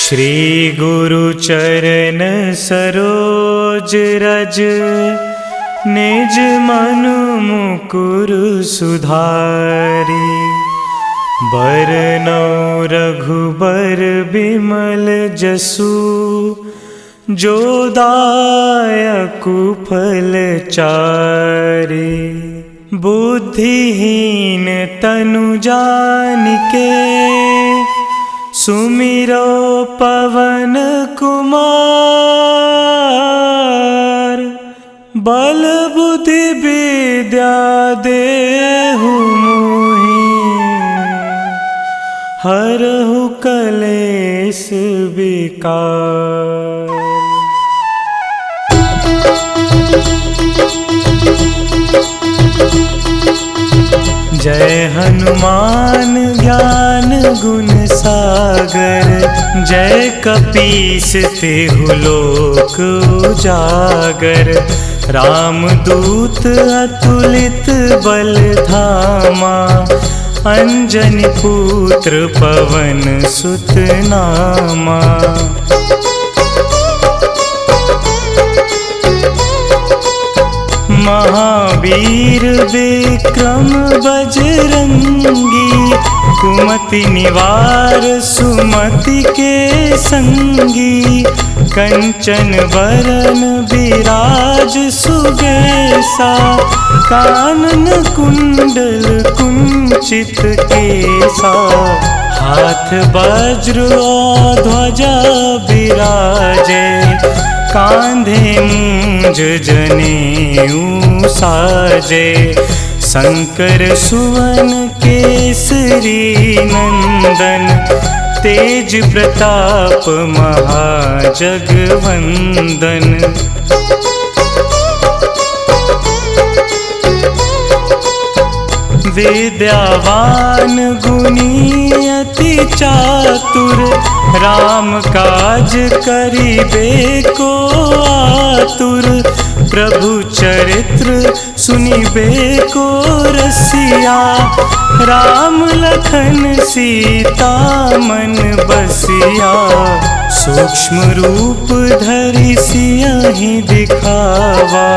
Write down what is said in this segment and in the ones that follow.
श्री गुरु चरण सरोज रज, निज मनु मुकुर सुधारी। बरनौ रघुबर बिमल जसु, जो दायकु फल चारि। बुद्धिहीन तनु जानिके, सुमिरो पवन कुमार। बल बुद्धि विद्या देहु मोहि, हरहु कलेश विकार। जय हनुमान ज्ञान गुण सागर, जय कपीस तिहु लोक उजागर। रामदूत अतुलित बल धामा, अंजनी पुत्र पवन सुत नामा। महावीर विक्रम बजरंगी, कुमति निवार सुमति के संगी। कंचन वरन विराज सुबेसा, कानन कुंडल कुंचित केसा। हाथ वज्र और ध्वजा विराजे, कांधे मूंज जनेऊ साजे। शंकर सुवन केसरी नंदन, तेज प्रताप महाजगवंदन। विद्यावान गुणी अति चातुर, राम काज करिबे को आतुर। प्रभु चरित्र सुनिबे को रसिया, राम लखन सीता मन बसिया। सूक्ष्म रूप धरि सियहि दिखावा,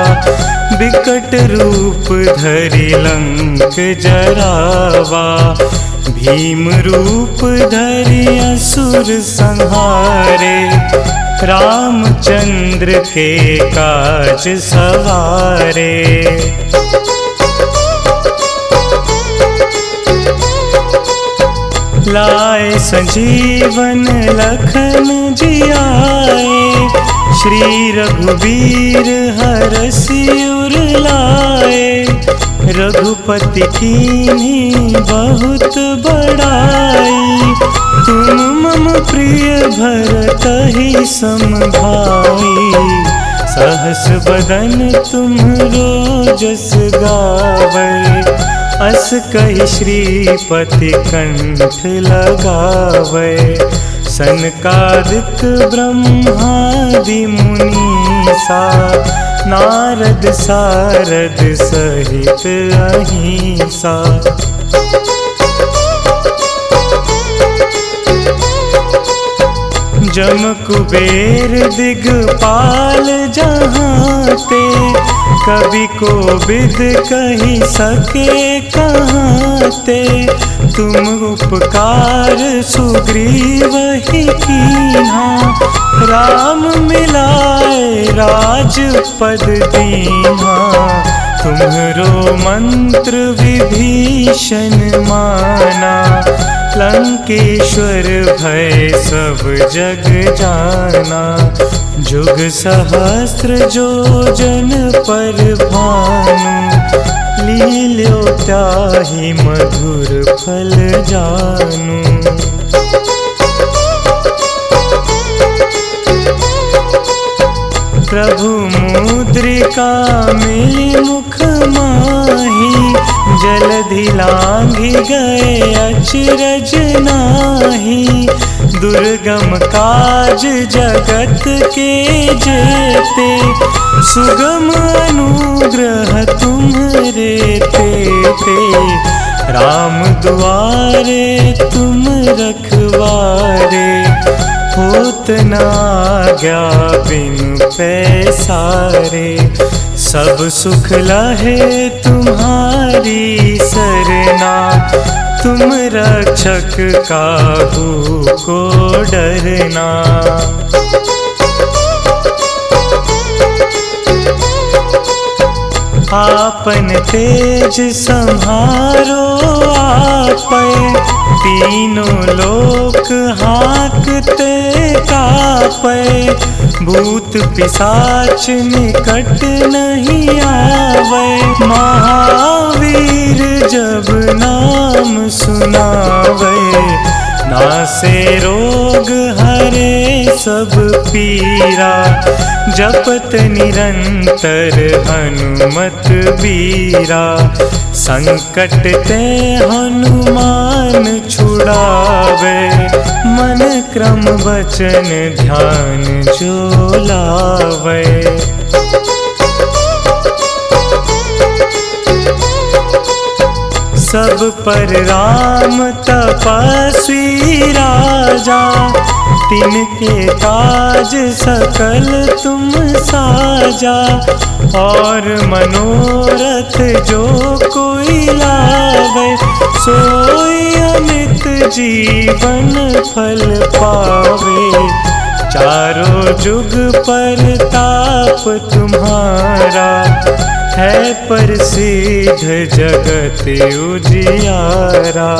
बिकट रूप धरि लंक जरावा। भीम रूप धरि असुर संहारे, रामचंद्र के काज सवारे। लाए संजीवन लखन जियाए, श्री रघुवीर हरषि उर लाए। रघुपति कीन्ही बहुत बड़ाई, तुम मम प्रिय भरतहि सम भाई। सहस बदन तुम्हरो जस गावै, अस कहि श्रीपति कंठ लगावै। सनकादिक ब्रह्मादि मुनीसा, नारद सारद सहित अहिंसा। जम कुबेर दिगपाल जहांते, कवि कोविद कहि सके कहाते। तुम उपकार सुग्रीवहि कीन्हा, राम मिलाए राजपद दीन्हा। तुम्हरो मंत्र विभीषण माना, लंकेश्वर भय सब जग जाना। जुग सहस्त्र जो जन पर भानु, लील्यो ताहि मधुर फल जानू। प्रभु मुद्रिका मिली मुख माही, जलधि लांघि गए अचरज नाही। दुर्गम काज जगत के जेते, सुगम अनुग्रह तुम्हरे तेते। राम दुआरे तुम रखवारे, होत न आज्ञा बिनु पैसारे। सब सुख लहे तुम्हारी सरना, तुम रक्षक काहू को डरना। आपन तेज संहारो आपै, तीनों लोक हाँकते कापै। भूत पिशाच निकट नहीं आवे, महावीर जब नाम सुनावे। नासे रोग हरे सब पीरा, जपत निरंतर हनुमत बीरा। संकट ते हनुमान छुड़ावे, मन क्रम वचन ध्यान जो लावे। सब पर राम तपस्वी राजा, तिनके काज सकल तुम साजा। और मनोरथ जो कोई लावे, सोई अमित जीवन फल पावे। चारों जुग परताप तुम्हारा, है प्रसिद्ध जगत उजियारा।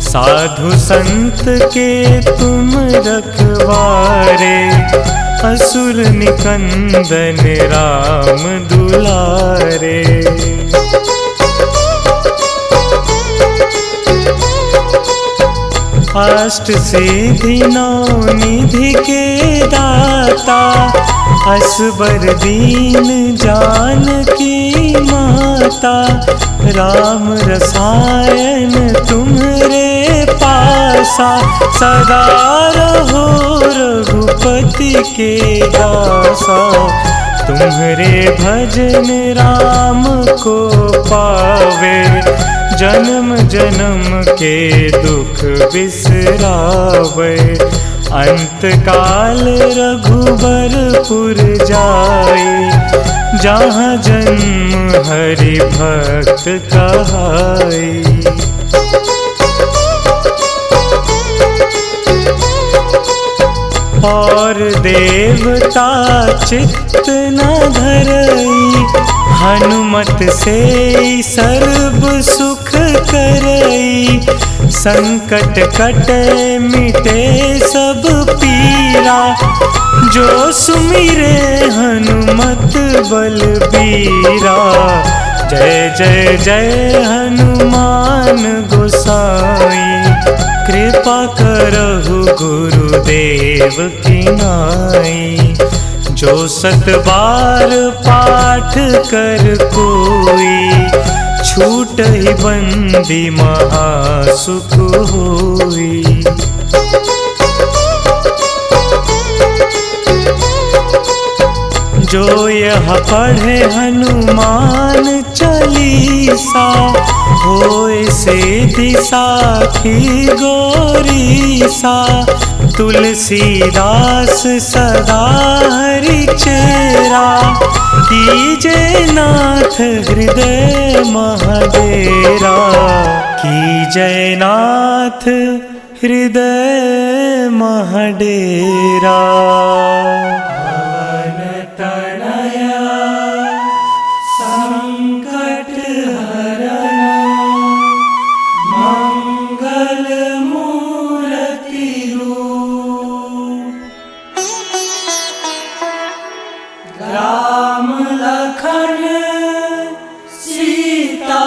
साधु संत के तुम रखवारे, असुर निकंदन राम दुलारे। अष्ट सिद्धि नौ निधि के दाता, असबर दीन जानकी माता। राम रसायन तुम्हरे पासा, सदा रहो रघुपति के दासा। तुम्हरे भजन राम को पावे, जन्म जन्म के दुख बिसरावे। अंत काल रघुबरपुर जाई, जहाँ जन्म हरि भक्त कहाई। और देवता चित्त न धरई, हनुमत से सर्व सुख करई। संकट कटे मिटे सब पीरा, जो सुमिरे हनुमत बलबीरा। जय जय जय हनुमान गोसाई, कृपा करहु गुरुदेव की नाई। जो सत बार पाठ कर कोई, छूट ही बंदी महासुख होई। जो यह पढ़े हनुमान चालीसा, होए सिद्धि साखी गौरीसा। तुलसीदास सदा हरि चेरा, कीजे नाथ हृदय महडेरा। कीजे नाथ हृदय महडेरा। राम लखन सीता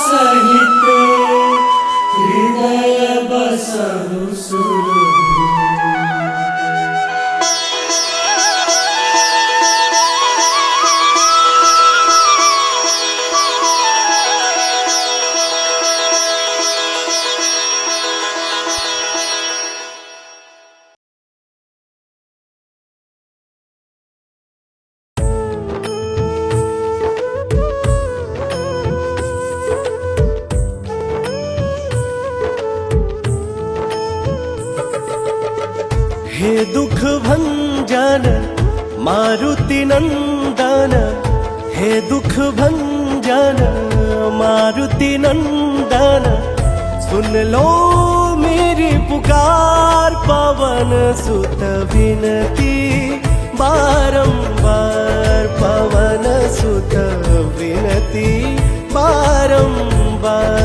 सहित, हृदय बसहु सुरभूप। हे दुख भंजन मारुति नंदन, हे दुख भंजन मारुति नंदन, सुन लो मेरी पुकार पवन सुत विनती बारंबार, पवन सुत विनती बारंबार।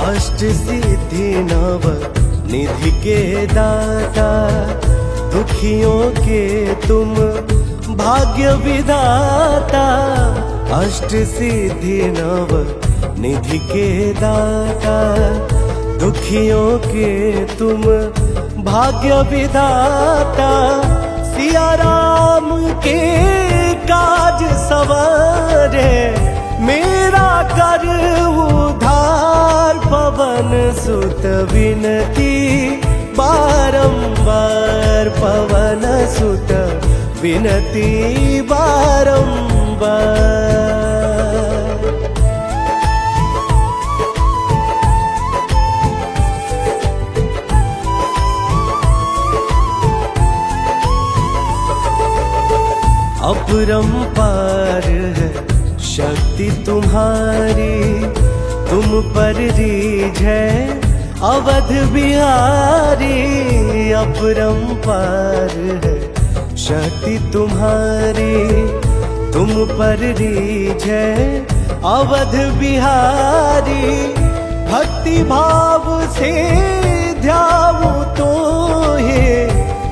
अष्ट सिद्धि नव निधि के दाता, दुखियों के तुम भाग्य विधाता। अष्ट सिद्धि नव निधि के दाता, दुखियों के तुम भाग्य विधाता। सिया राम के काज सवारे, मेरा कर उधार पवन सुत विनती बारंबार, पवन सुत विनती बारंबार। अपरंपार है शक्ति तुम्हारी, तुम पर रीझ है अवध बिहारी। अपरंपार है शक्ति तुम्हारी, तुम पर रीझ है अवध बिहारी। भक्ति भाव से ध्याऊं तो हे,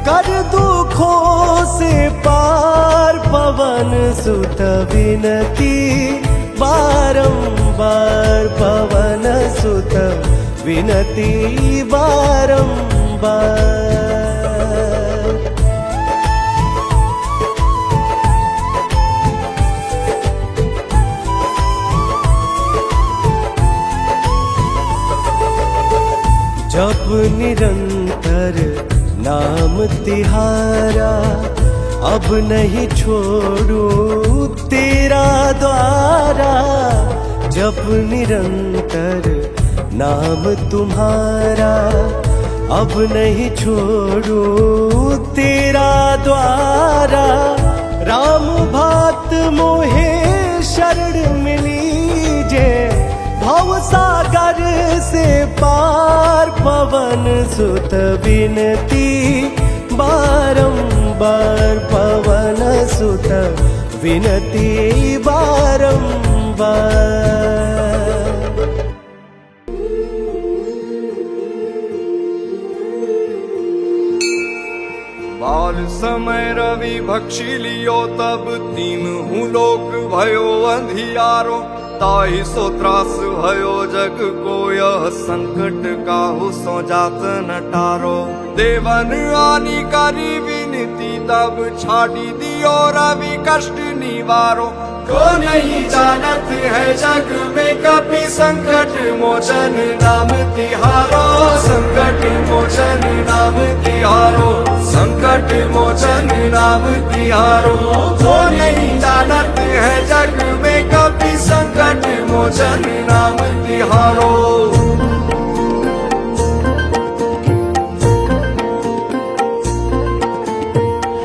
कर दुखों से पार पवन सुत विनती बारंबार, पवन सुत विनती बारंबार। जप निरंतर नाम तिहारा, अब नहीं छोड़ू तेरा द्वारा। जप निरंतर नाम तुम्हारा, अब नहीं छोड़ू तेरा द्वारा। राम भक्त मोहे शरण मिलीजे, भव सागर से पार पवन सुत विनती बारंबार, पवन सुत विनती बारंबार। बाल समय रवि भक्षी लियो, तब तीनहु लोक भयो अंधियारो। ताहि सो त्रास भयो जग को, यह संकट काहू सो जात न टारो। देवन आनी करी विनती, तब छाड़ी दियो रवि कष्ट निवारो। को नहीं जानत है जग में कपि, संकट मोचन नाम तिहारो। संकट मोचन नाम तिहारो, संकट मोचन नाम तिहारो। को नहीं जानत है जग में कपि, संकट मोचन नाम तिहारो।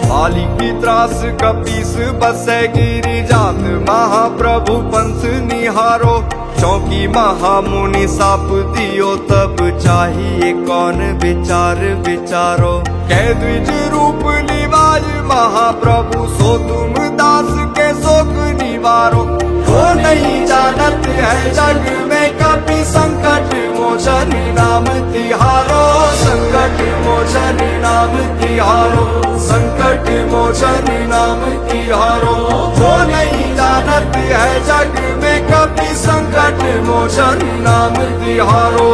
बाली की त्रास कपीस बसे गिरी जात, महाप्रभु पंथ निहारो। चौकी महामुनि साप दियो, तब चाहिए कौन विचार विचारो। कह द्विज रूप निवाज महाप्रभु, सो तुम दास के शोक निवारो। को नहीं जानत है जग में कपि, संकट मोचन नाम तिहारो। संकट मोचन नाम तिहारो, संकट मोचन नाम तिहारो। को नहीं जानत है जग में कपि, संकट मोचन नाम तिहारो।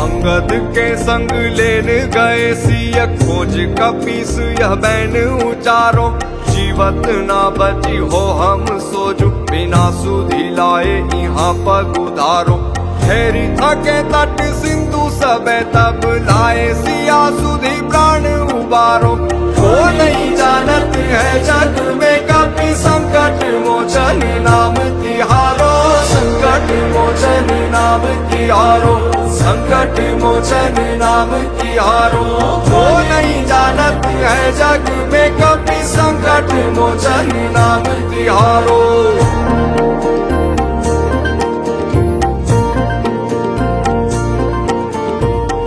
अंगद के संग लेन गए सिय, खोज कपीस यह बैन उचारो। जीवत ना बची हो हम सोजु, बिना सुधि लाए यहाँ पग उधारो। ठहरी थके तट सिंधु सबे तब लाए सिया सुधी प्राण उबारो। वो नहीं जानत है जग में कभी संकट मोचन नाम तिहारो, संकट मोचन नाम तिहारो, संकट मोचन नाम तिहारो। वो नहीं जानत है जग में कभी संकट मोचन नाम तिहारो।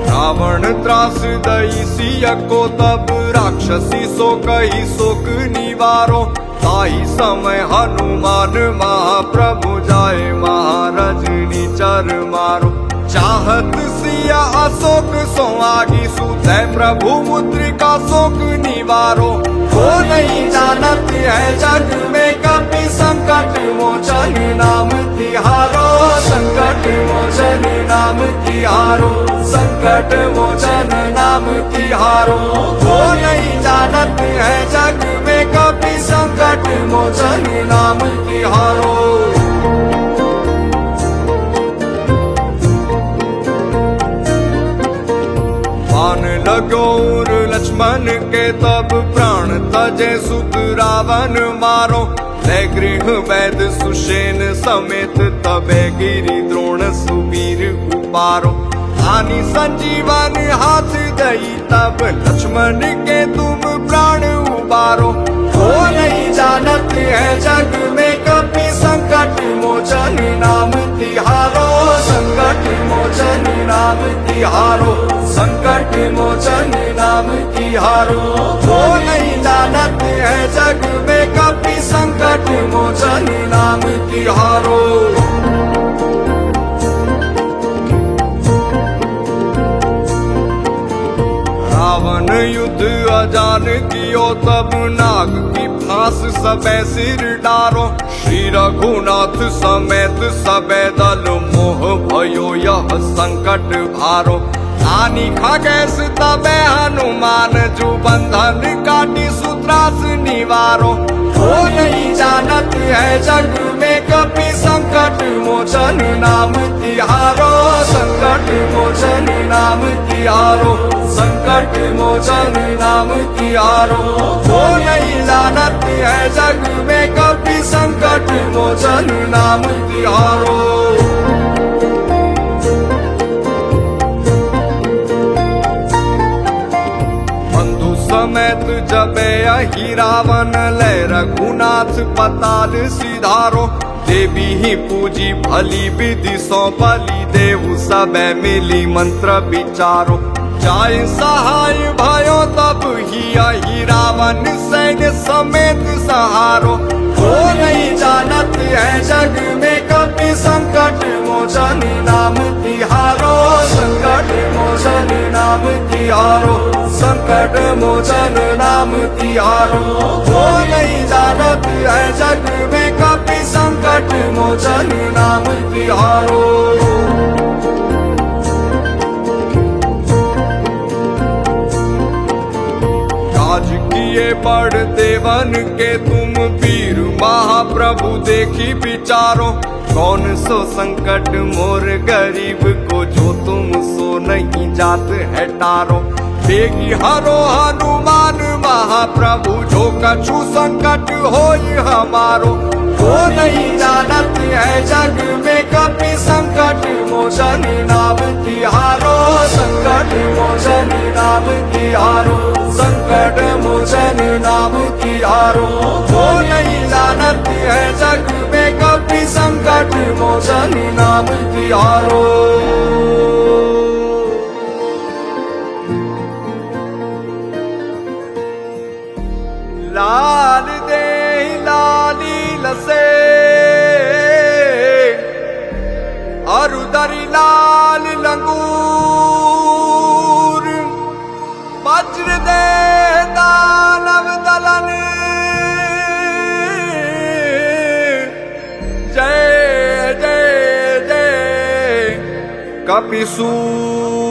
रावण त्रास दई सिया को तब राक्षसी सो कही शोक निवारो। ताई समय हनुमान महाप्रभु जाए महारजनी चर मारो। चाहत सिया अशोक सो आगी सुते प्रभु मुद्रिका शोक निवारो। वो नहीं जानत है जग में कभी संकट मोचन नाम तिहारो, संकट मोचन नाम तिहारो, संकट मोचन नाम तिहारो। वो नहीं जानत है जग में कभी संकट मोचन नाम तिहारो। बाण लगोर लक्ष्मण के तब प्राण तजे सुत रावण मारो। ले गृह वैद सुषेण समेत तबे गिरि द्रोण सुवीर उपारो। आनी संजीवन हाथ दई तब लक्ष्मण के तुम प्राण उबारो। वो नहीं जानत है जग में कभी संकट मोचन नाम तिहारो, संकट मोचन नाम तिहारो, संकट मोचन नाम तिहारो। वो नहीं जानत है जग में कभी संकट मोचन नाम तिहारो। रावण युद्ध अजान कियो तब नाग की फांस सबे सिर डारो। श्री रघुनाथ समेत सबे दल मोह भयो यह संकट भारो। आनी खगेश तबे हनुमान जू बंधन काटी सूत्रास निवारो। वो नहीं जानत है जग में कभी संकट मोचन नाम तिहारो, संकट मोचन नाम तिहारो, संकट मोचन नाम तिहारो। वो नहीं जानत है जग में कभी संकट मोचन नाम तिहारो। समेत जबे अहि रावण ले रघुनाथ पताल सिधारो। देवी ही पूजी भली विधि सौ बलि देहु सबे मिली मंत्र विचारो। जाय सहाय भयो तब ही अहि रावण सैन्य समेत सहारो। वो नहीं जानत है जग में कभी संकट मोचन नाम तिहारो, संकट मोचन नाम तिहारो, संकट मोचन नाम तिहारो। वो नहीं जानत है जग में कभी संकट मोचन नाम तिहारो। राज किए बड़ देवन के तुम वीर महाप्रभु देखी विचारो। कौन सो संकट मोर गरीब को जो तुम सो नहीं जात है टारो। बेगी हरो हनुमान महाप्रभु जो कछु संकट होई हमारो। वो नहीं जानत है जग में कभी संकट मोचन नाम तिहारो, संकट मोचन नाम तिहारो, संकट मोचन नाम तिहारो। वो नहीं जानत है जग में कभी संकट मोचन नाम तिहारो। लाल दे लाली लसे अरुदरी लाल लंगूर। वज्र दे दानव दलन जय जय जय कपिसूर।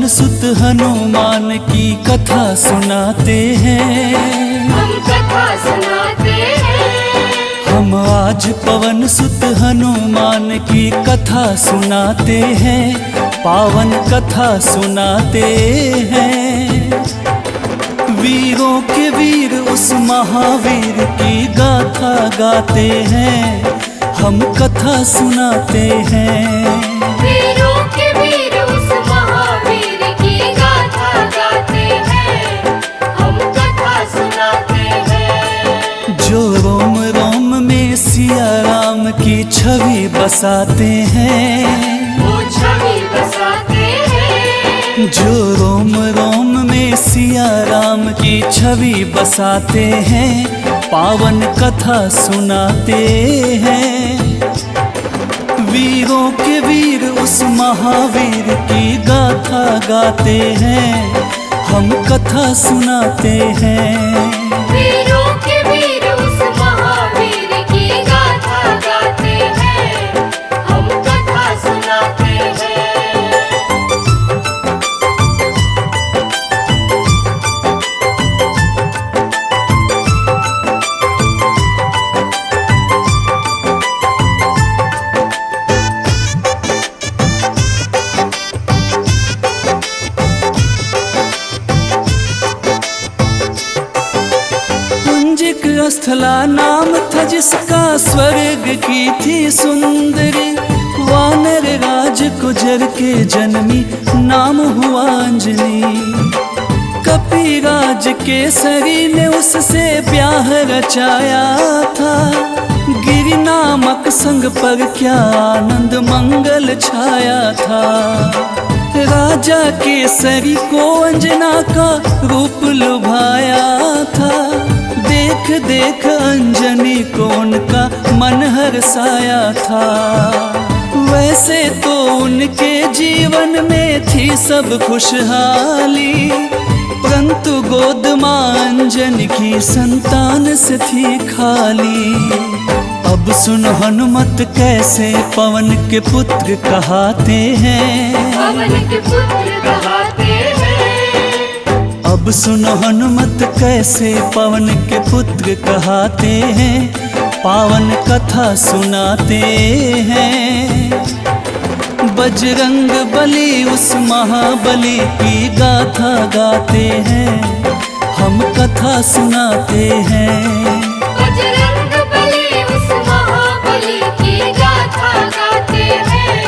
पवन सुत हनुमान की कथा सुनाते हैं। हम कथा सुनाते हैं। हम आज पवन सुत हनुमान की कथा सुनाते हैं, पावन कथा सुनाते हैं। वीरों के वीर उस महावीर की गाथा गाते हैं, हम कथा सुनाते हैं। वीरों के वीर उस महावीर की गाथा गाते हैं, हम कथा सुनाते हैं। जो रोम रोम में सिया राम की छवि बसाते हैं, वो छवि बसाते हैं। जो रोम रोम में सिया राम की छवि बसाते हैं, पावन कथा सुनाते हैं। वीरों के वीर उस महावीर की गाथा गाते हैं, हम कथा सुनाते हैं। वीरों के वीर उस महावीर की गाथा गाते हैं, हम कथा सुनाते हैं। स्थला नाम था जिसका, स्वर्ग की थी सुंदरी। वानर राज गुजर के जन्मी, नाम हुआ अंजनी। कपिराज केसरी ने उससे ब्याह रचाया था, गिरि नामक संग पर क्या आनंद मंगल छाया था। राजा केसरी को अंजना का रूप लुभाया था, देख देख अंजनी को उनका मन हर्षाया था। वैसे तो उनके जीवन में थी सब खुशहाली, परंतु गोद मां अंजनी की संतान से थी खाली। अब सुन हनुमत कैसे पवन के पुत्र कहाते हैं, पवन के पुत्र कहाते हैं। अब सुन हनुमत कैसे पवन के पुत्र कहाते हैं, पावन कथा सुनाते हैं। बजरंग बली उस महाबली की गाथा गाते हैं, हम कथा सुनाते हैं। बजरंग बली उस महाबली की गाथा गाते हैं,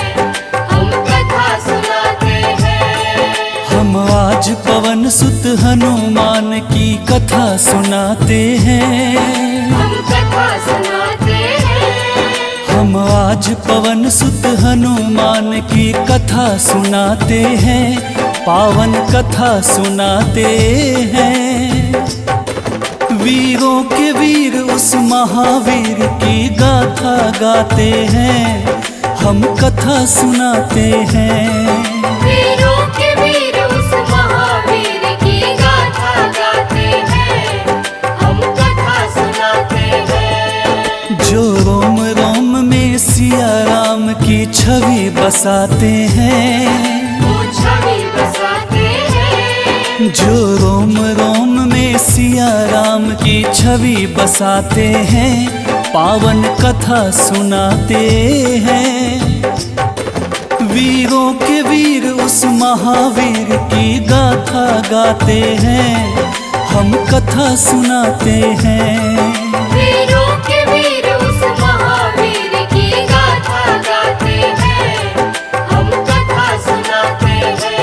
हम कथा सुनाते हैं। हम आज पवन सुत हनुमान की कथा सुनाते हैं। हम कथा सुनाते हैं। हम आज पवन सुत हनुमान की कथा सुनाते हैं, पावन कथा सुनाते हैं। वीरों के वीर उस महावीर की गाथा गाते हैं, हम कथा सुनाते हैं। वीरों के वीर उस महावीर की गाथा गाते हैं, हम कथा सुनाते हैं। जो रोम रोम में सिया राम की छवि बसाते हैं, वो छवि बसाते हैं। जो रोम रोम में सिया राम की छवि बसाते हैं, पावन कथा सुनाते हैं। वीरों के वीर उस महावीर की गाथा गाते हैं, हम कथा सुनाते हैं। वीरों के वीर उस महावीर की गाथा गाते हैं, हम कथा सुनाते हैं।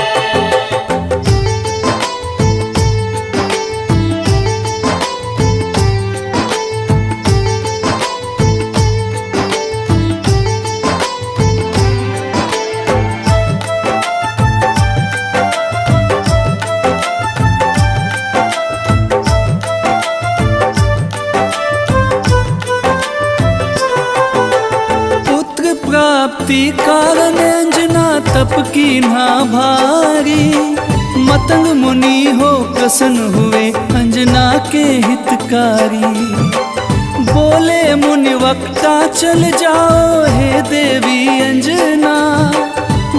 प्राप्ति कारण अंजना तप की ना भारी। मतंग मुनि हो प्रसन्न हुए अंजना के हितकारी। बोले मुनि वक्ता चल जाओ हे देवी अंजना,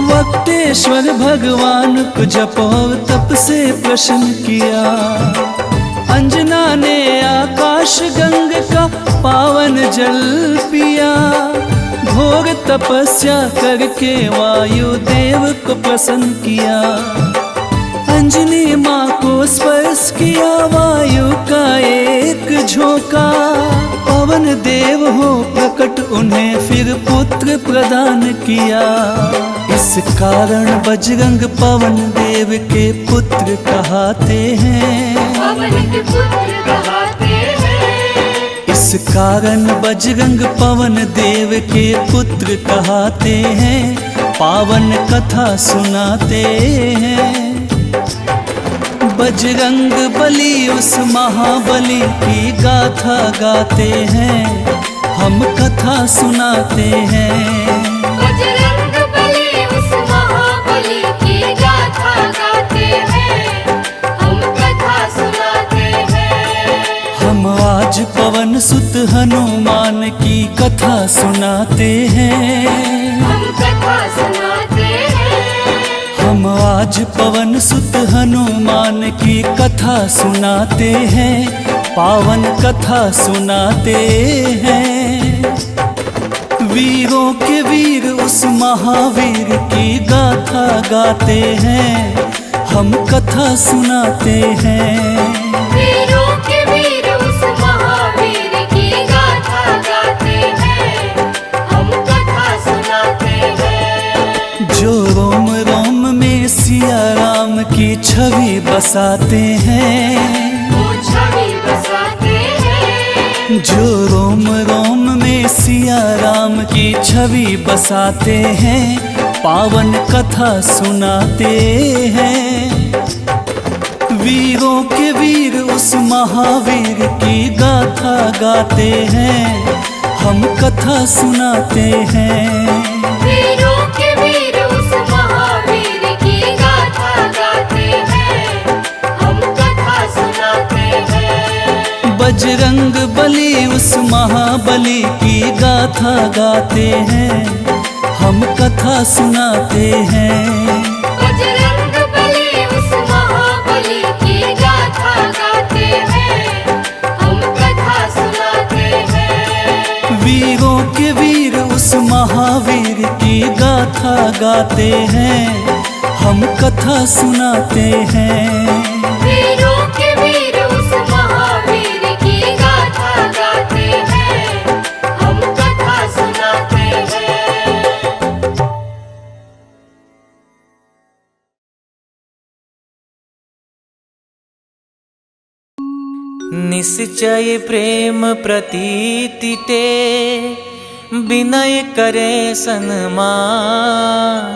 वक्ते परमेश्वर भगवान को जप और तप से प्रसन्न किया। अंजना ने आकाश गंग का पावन जल पिया। घोर तपस्या करके वायु देव को प्रसन्न किया। अंजनी माँ को स्पर्श किया वायु का एक झोंका। पवन देव हो प्रकट उन्हें फिर पुत्र प्रदान किया। इस कारण बजरंग पवन देव के पुत्र कहते हैं। पवन के पुत्र कहते हैं। इस कारण बजरंग पवन देव के पुत्र कहते हैं। पावन कथा सुनाते हैं। बजरंग बली उस महाबली की गाथा गाते हैं। हम कथा सुनाते हैं। बजरंग बली उस महाबली की गाथा गाते हैं। हम कथा सुनाते हैं। हम आज पवन सुत हनुमान की कथा सुनाते हैं। हम कथा सुनाते हैं। हम आज पवन सुत हनुमान की कथा सुनाते हैं। पावन कथा सुनाते हैं। वीरों के वीर उस महावीर की गाथा गाते हैं। हम कथा सुनाते हैं। वीरों के वीर उस महावीर की गाथा गाते हैं। हम कथा सुनाते हैं। जो रोम रोम में सिया राम की छवि बसाते हैं। वो छवि बसाते हैं। जो रोम रोम में सिया राम की छवि बसाते हैं। पावन कथा सुनाते हैं। वीरों के वीर उस महावीर की गाथा गाते हैं। हम कथा सुनाते हैं। वीरों के वीर उस महावीर की गाथा गाते हैं। हम कथा सुनाते हैं। बजरंग बली उस महाबली की गाथा गाते हैं। हम कथा सुनाते हैं। बजरंग बली उस महाबली की गाथा गाते हैं। हम कथा सुनाते हैं। वीरों के वीर उस महावीर की गाथा गाते हैं। हम कथा सुनाते हैं। वीरों के वीर उस महावीर की गाथा गाते हैं। हम कथा सुनाते हैं। निश्चय प्रेम प्रतीति ते विनय करे सन्मान।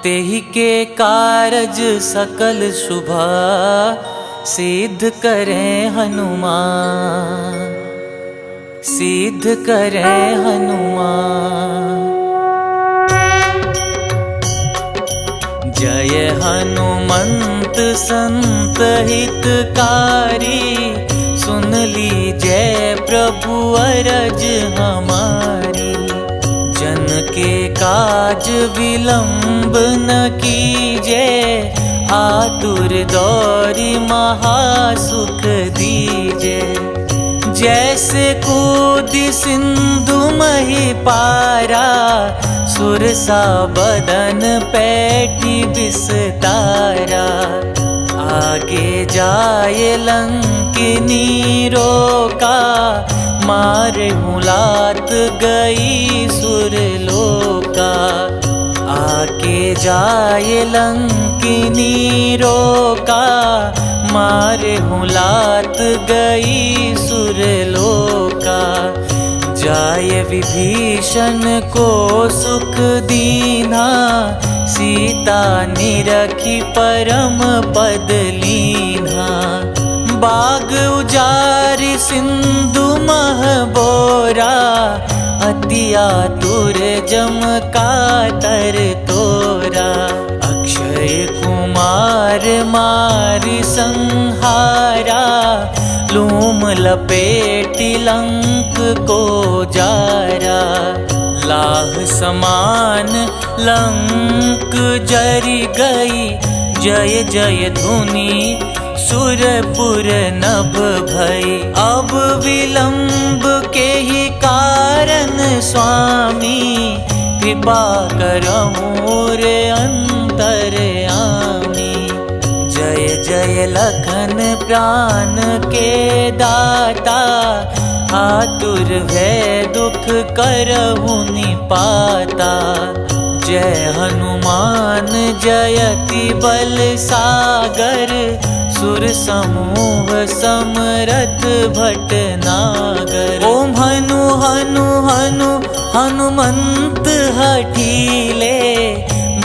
तेहि के कारज सकल शुभ सिद्ध करे हनुमान। सिद्ध करे हनुमान। जय हनुमंत संत हितकारी। सुन लीजय प्रभु अरज हमारी। जन के काज विलंब न कीजे। आतुर दौरी महासुख दीजे। जैसे कूदी सिंधु मही पारा। सुरसा बदन पैठी विस्तारा। आगे जाए लंकिनी रोका। मारे मुलात गई सुरलोका। आगे जाए लंकिनी रोका। मारे मुलात गई सुरलोका। जाय विभीषण को सुख दीना। सीता निरखी परम पद लीना। बाग उजारि सिंधु मह बोरा। अति आतुर जम कातर तोरा। अक्षय कुमार मारि संहारा। लूम लपेटी लंक को जारा। लाह समान लंक जरि गई, जय जय धुनि सुरपुर नभ भई। अब विलंब के ही कारण स्वामी, कृपा करहु रे अंतरयामी। जय जय लखन प्राण के दाता, आतुर भय दुख करहु निपाता। जय हनुमान जयति बल सागर, सुर समूह समरथ भटनागर। ओम हनु हनु हनु हनुमंत हठीले,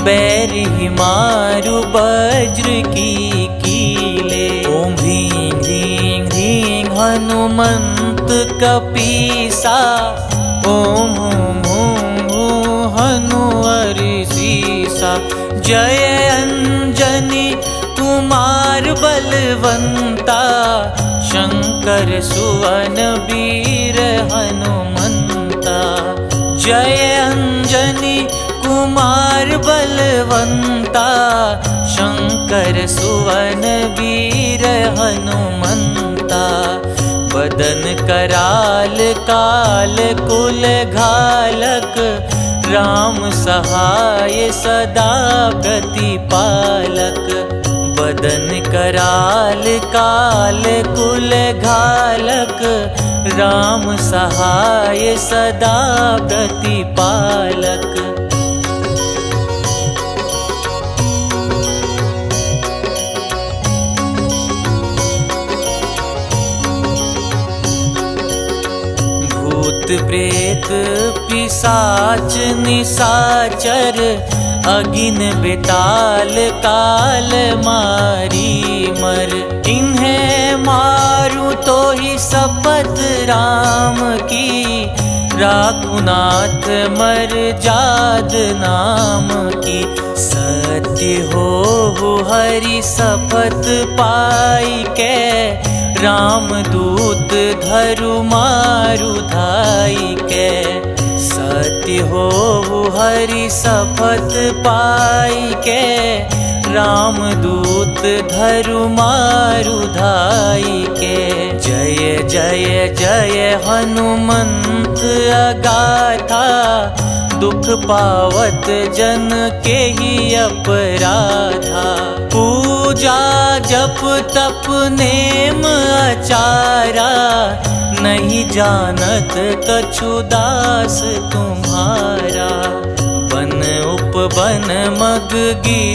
बैरि मारु वज्र की कीले। ओम ह्रीं ह्रीं ह्रीं हनुमंत कपीसा, ओम हूं हूं हूं हनु हरिसीसा। जय अंजनी कुमार बलवंता, शंकर सुवन वीर हनुमंता। जय अंजनी कुमार बलवंता, शंकर सुवन वीर हनुमंता। बदन कराल काल कुल घालक, राम सहाय सदा प्रतिपालक। बदन कराल काल कुल घालक, राम सहाय सदा प्रतिपालक। भूत प्रेत पिशाच निशाचर, अगिन बेताल काल मारी मर। इन्हें मारू तो ही शपथ राम की, राखुनाथ मर जाद नाम की। सत्य हो हरि शपथ पाई के, राम दूत धरु मारु धाई के। सत्य हो हरि शपथ पाई के, राम दूत धरु मारु धाई के। जय जय जय हनुमंत अगाथा, दुख पावत जन के ही अपराधा। पूजा जप तप नेम आचारा, नहीं जानत कछु दास तुम्हारा। बन उपवन मग गिरि